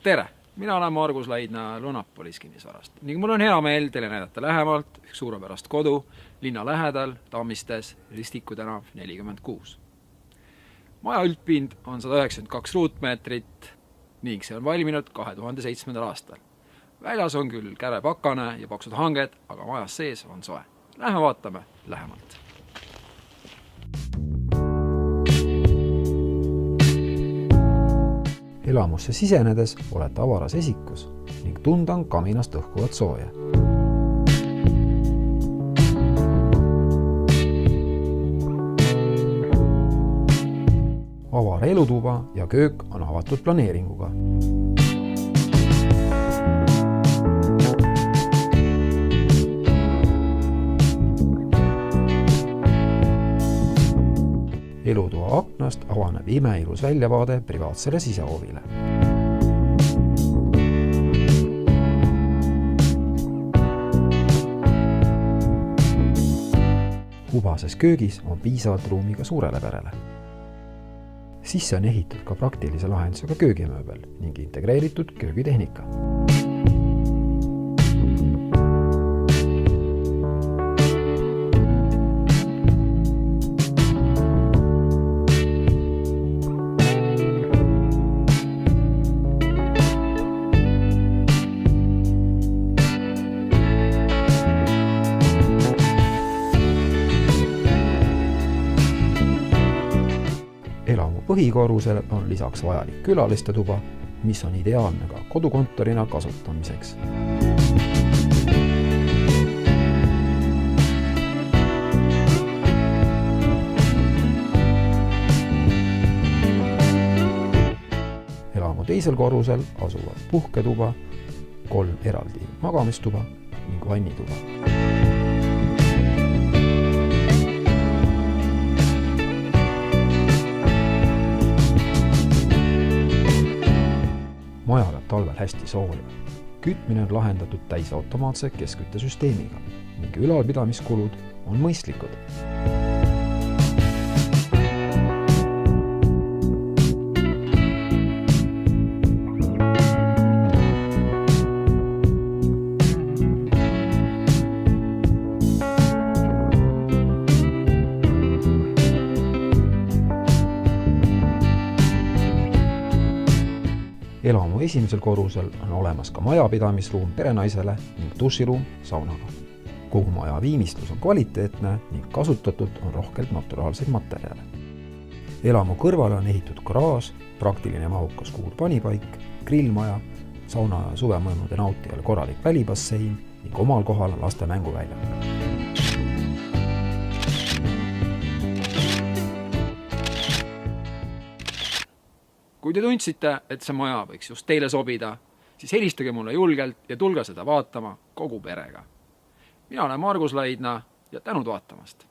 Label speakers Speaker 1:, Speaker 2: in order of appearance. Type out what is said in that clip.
Speaker 1: Tere! Mina olen Margus Laidna Lunapolis kinnisvarast ning mul on hea meel teile näidata lähemalt üks suurepärast kodu linna lähedal Tammistes Ristiku tänav 46. Maja üldpind on 192 ruutmeetrit ning see on valminud 2007. aastal. Väljas on küll käre pakane ja paksud hanged, aga majas sees on soe. Lähme vaatame lähemalt.
Speaker 2: Elamusse sisenedes olete avaras esikus ning tunda on kaminast õhkuvat sooja. Avara elutuba ja köök on avatud planeeringuga. Elutoa aknast avaneb imeilus väljavaade privaatsele sisehoovile. Hubases köögis on piisavalt ruumi ka suurele perele. Sisse on ehitud ka praktilise lahendusega köögimööbel ning integreeritud köögitehnika. Elamu põhikorrusel on lisaks vajalik külaliste tuba, mis on ideaalne ka kodukontorina kasutamiseks. Elamu teisel korrusel asuvad puhketuba, 3 eraldi magamistuba ning vannituba. Maja oleb talvel hästi sooliv. Kütmine on lahendatud täisautomaatse keskküttesüsteemiga ning ülalpidamiskulud on mõistlikud. Elamu esimesel korrusel on olemas ka majapidamisruum perenaisele ning duširuum saunaga. Kogu maja viimistlus on kvaliteetne ning kasutatud on rohkelt naturaalseid materjale. Elamu kõrvale on ehitud garaaž, praktiline ja mahukas kuurpanipaik, grillmaja, sauna ja suvemõõnude nautijale korralik välibassein ning omal kohal laste mänguväljak.
Speaker 1: Kui te tundsite, et see maja võiks just teile sobida, siis helistage mulle julgelt ja tulge seda vaatama kogu perega. Mina olen Margus Laidna ja tänud vaatamast!